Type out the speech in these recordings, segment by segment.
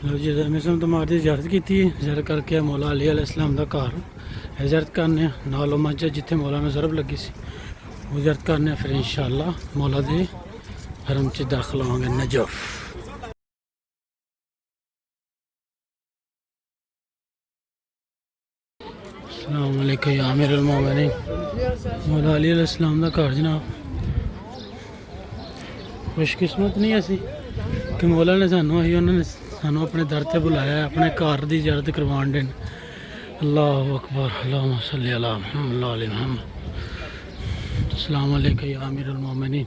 लो जी मैंने तो मार दी जियारत की जियारत करके मौला अली अलैहिस्सलाम का घर जियारत करने नालो मस्जिद जिथे मौला में ज़रब लगी सी वो जियारत करने फिर इंशाअल्लाह मौला दे हरम च दाखिल होंगे नजफ। अस्सलाम वालेकुम या अमीरुल मोमिनीन मौला अली अलैहिस्सलाम का घर जनाब। खुशकिस्मत नहीं असी कि मौला ने सानू आई उन्होंने सानू अपने दर से बुलाया अपने घर की जियारत करवान देन। अल्लाह अकबर अल्लाहुम्मा सल्ली अला मुहम्मद व आले मुहम्मद। अस्सलाम वालेकुम या अमीरुल मोमिनीन।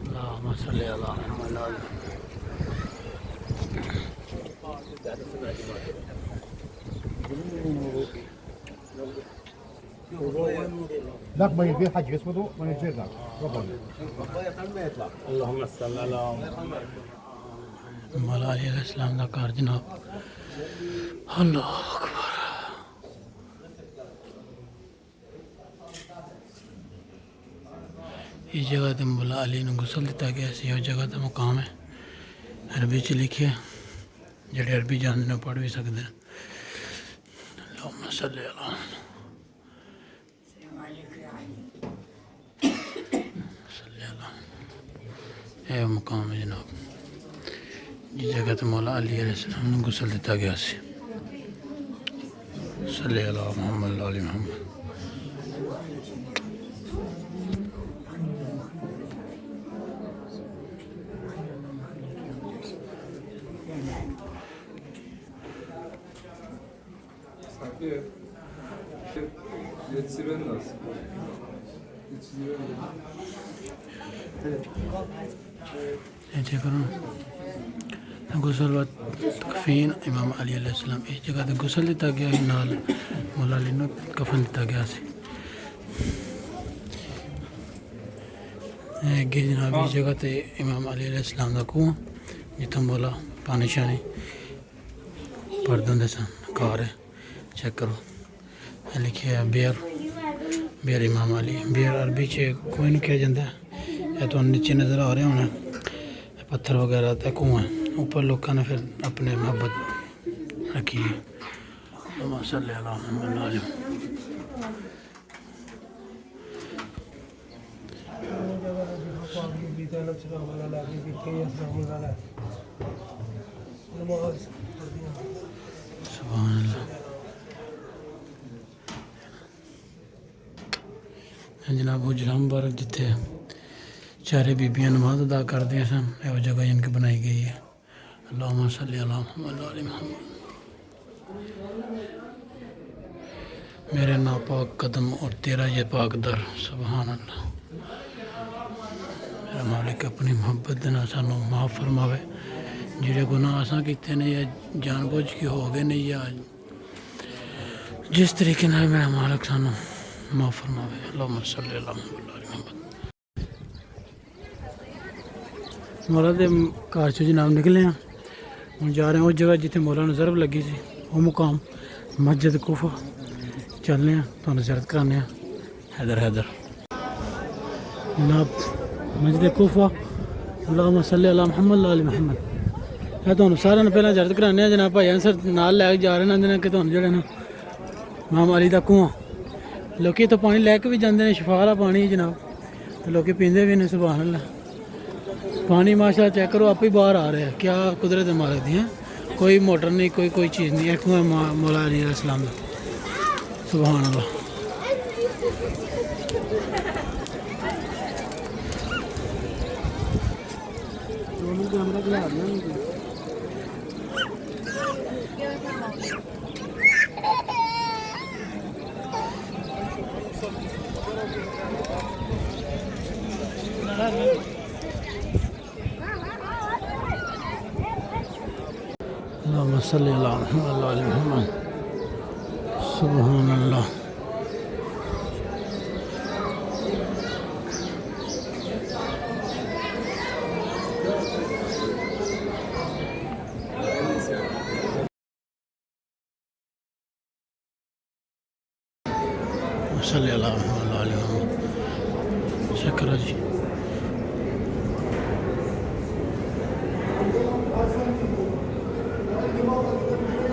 अल्लाहुम्मा सल्ली अला मुहम्मद व आले لا ما يبي حاجة اسمه ما يصير ذاك اللهم صل على मौला अली अलैहिस्सलाम का घर जनाब। अल्लाह अकबर। इस जगह ते मौला अली ने गुसल दिता गया सी। उस जगह का मुकाम है अरबी च लिखे जेडे अरबी जानते हैं पढ़ भी सकते हैं। अल्लाहुम्मा सल्ली अला है मुकाम है जनाब जिस जगह तो मौला अली अलैहिस्सलाम ने गुसल दिता गया सी। सल्ले अला मुहम्मद व आले मुहम्मद। Yetiştiren lazım. ऐसे करो गुसल व कफीन इमाम अली अलैहिस्सलाम इस जगह ते गुसल दिता गया है नाल मौला अली ने कफन दिता गया सी। अगे जनाब इस जगह ते इमाम अली अलैहिस्सलाम का कुआं जिथों मौला पानी शानी भरदे होंदे सन घर है। चेक करो लिखे है बेयर बेयर इमाम अली बेयर अरबी च कुएं नूं कहा जाता है। यह तो नीचे नज़र आ रहे होना पत्थर वगैरह तो कुआं ऊपर लोगों ने फिर अपने मोहब्बत रखी है। सुभान अल्लाह। जनाब हुजरा मुबारक जिथे चारे बीबियाँ नमाज अदा करते सन यह जगह इनकी बनाई गई है। अल्लाहुम्मा सल्ली अला मुहम्मद व आले मुहम्मद। मेरे नापाक कदम और तेरा ये पाक दर सुभान अल्लाह। मेरा मालिक अपनी मोहब्बत दे नाल सानू माफ़ फरमावे जिहड़े गुनाह असां कीते ने या जानबूझ के हो गए ने या जिस तरीके नाल मेरा मालिक सानू माफ़ फरमावे। अल्लाहुम्मा सल्ली अला मुहम्मद व आले मुहम्मद। मौला के घर चो जनाब निकले हैं हम जा रहे हैं उस जगह जिथे मौला ने ज़रब लगी सी वो मुकाम मस्जिद कुफा चलने तुम ज़ियारत कराने हैदर हैदर जनाब मस्जिद कुफा। अल्लाहुम्मा सल्ली अला मुहम्मद व आले मुहम्मद। मैं तुहानू सारिਆਂ ਨੂੰ ਪਹਿਲਾਂ ज़ियारत कराने जनाब भाई अंसर नाल लैके जा रहे हैं कि तुहानू जेह्ड़े ना इमाम अली दा कुआं लोग तो पानी लैके भी जाते हैं शफा वाला पानी जनाब तो लोग पींदे भी ने सुभान अल्लाह। पानी माशा चेक करो आप ही बाहर आ रहे हैं क्या कुदरत मालिक दी है। कोई मोटर नहीं कोई चीज़ नहीं है कुआं मौला अली अलैहिस्सलाम दा सुभान अल्लाह। अल्लाहुम्मा सल्ली अला मुहम्मद व आले मुहम्मद। सुभान अल्लाह। सल्लल्लाहु अलैहि वसल्लम। चेक करो जी।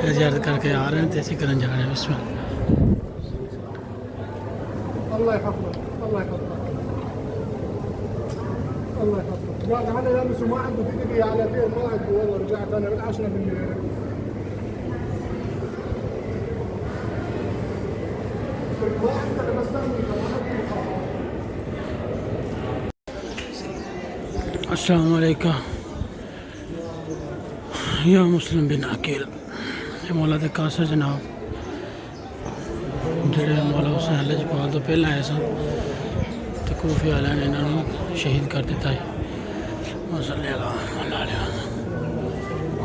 ज़ियारत करके आ रहे हैं तो इसी करन जा रहे हैं इसमें। الله يحفظك الله يحفظك الله يحفظك. قاعد انا لابس وما عنده دقيقه على فين ما عنده والله رجعت انا بالعشرة بالليل. ما عندك بستني अस्सलाम वालेकुम या मुस्लिम बिन अकील। ये मौला दे कासा जनाब जेड़े मौला हुसैन लजपाल तो पहले आए सन तो कूफे वाले ने इन्होंने शहीद कर दिता है।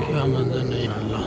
क्या मंजर नहीं अल्लाह।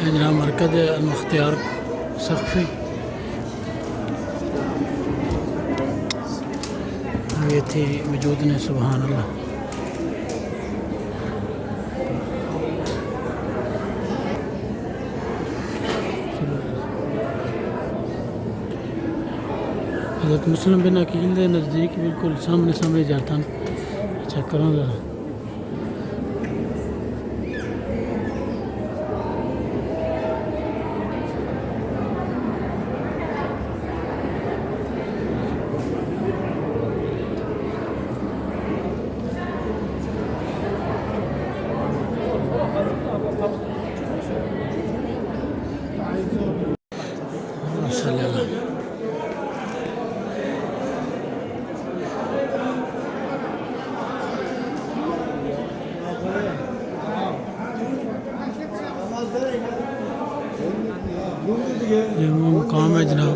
जनाब मरकज़ मुख्तियार सख्फी ये थी वजूद ने सुबहान अल्लाह। हज़रत मुस्लिम बिन अकील के नज़दीक बिल्कुल सामने सामने जाता। अच्छा करो ज़रा। ये वो मुकाम है जनाब।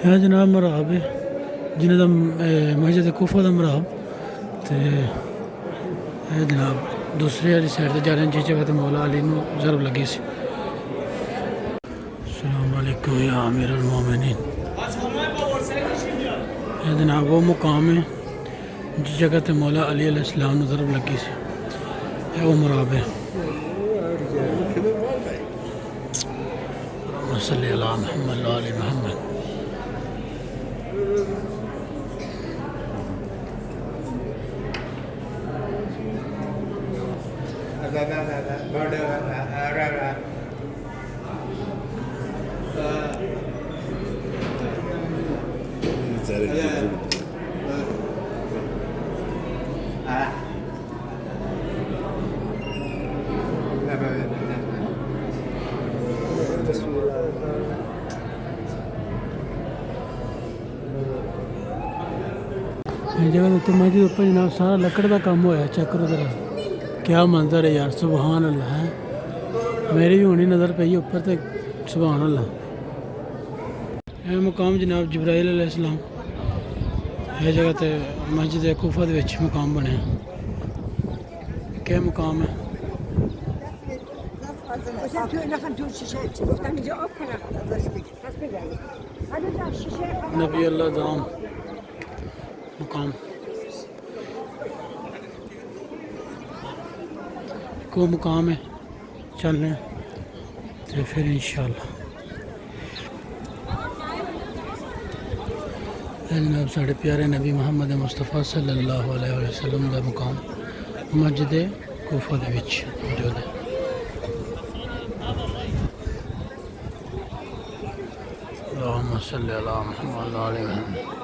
है जनाब मराब है जिन्हें दा मस्जिद कूफा का मराब तो है जनाब दूसरी वाली साइड से जा रहे हैं जिस जगह तो मौला अली को ज़रब लगी सी। अस्सलाम वालेकुम या अमीरुल मोमिनीन। ये जनाब वो मुकाम है जिस जगह ते मौला अली अलैहिस्सलाम को ज़रब लगी सी। ये वो मराब है। सल्ली अला मुहम्मद व आले मुहम्मद। जगह उत्ते मस्जिद उपर जनाब सारा लकड़ का काम होया। चेक करो जरा क्या मंजर है यार सुबहान अल्लाह है। मेरी भी होनी नज़र पई ऊपर तो सुबहान अल्लाह। यह मुकाम जनाब जिब्राइल अलैहिस्सलाम यह जगह तो मस्जिद कूफा दे विच मुकाम बने। क्या मुकाम है। नबी अल्लाह दाम मुकाम को मुकाम है। चल रहे तो फिर इंशाअल्लाह जनाब साढ़े प्यारे नबी मुहम्मद मुस्तफ़ा सल्लल्लाहु अलैहि वसल्लम का मुकाम मस्जिद कूफा दे विच मौजूद है। अल्लाहुम्मा सल्ली अला मुहम्मद व आले मुहम्मद।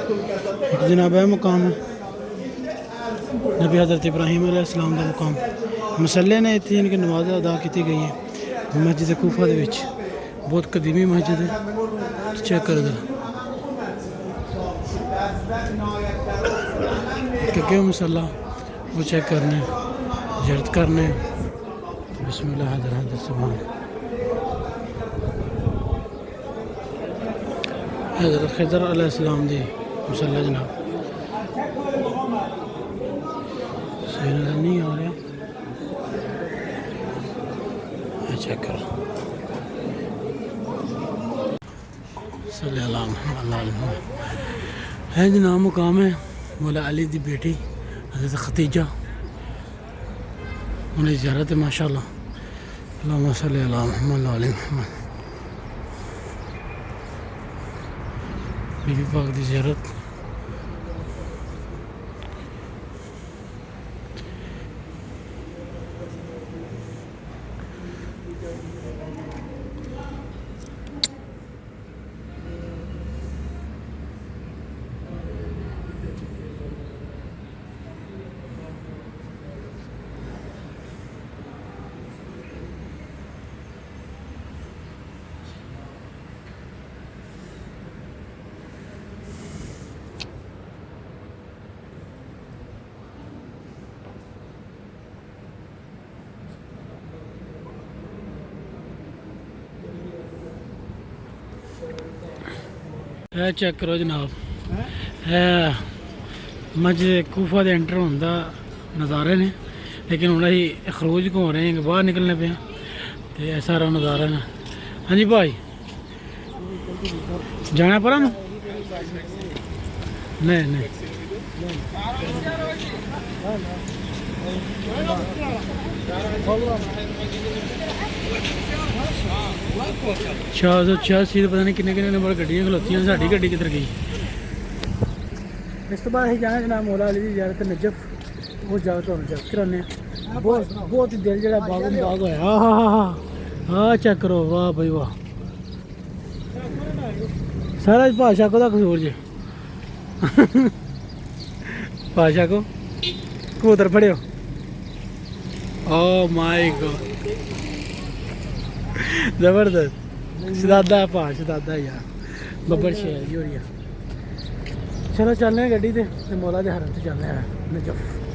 जनाब है मुकाम नबी हज़रत इब्राहीम अलैहिस्सलाम का मुकाम मसले ने इतनी इनकी नमाज अदा की गई है मस्जिद कूफा दे विच बहुत कदीमी मस्जिद है चेक कर दो क्योंकि मसला वो चेक करने ज़ियारत करने बिस्मिल्लाह हज़र हज़र सुभान हज़रत खिज़र अलैहिस्सलाम दी मसला जनाब सही नज़र नहीं आ रहा चेक करो सल्लल्लाहु अलैहि वसल्लम है जनाब मुकाम है मौला अली दी बेटी हज़रत खतीजा उन्हें ज़ियारत है माशाअल्लाह अल्लाहुम्मा सल्लि अला मुहम्मद व आले मुहम्मद बीबी पाक दी ज़ियारत है चेक करो जनाब है मस्जिद कूफा दे एंटर होने का नज़ारे ने लेकिन हूँ अभी खरूज घूम रहे हैं बाहर निकलने पे तो यह सारा नज़ारा है हाँ जी भाई जाना पड़ा ना नहीं नहीं चार सौ छियासी पता नहीं किन्ने किन्ने नंबर गड्डियां खलोतियां साड़ी गड्डी किधर गई इस तो बाद अं जाना जनाब मौला अली दी ज़ियारत नजफ वो जाकर तो ज़ियारत कराने बहुत बहुत दिल जो बागो बाग होया हाँ चेक करो वाह भाई वाह सारा भाषा को कसूर जे भाषा को कबूतर फड़ियो ओ माय गॉड जबरदस्त शहजादा पा शहजादा यार बब्बर शेर जी हो रही है चलो चलने गड्डी ते मौला दे हरम ते चलने नजफ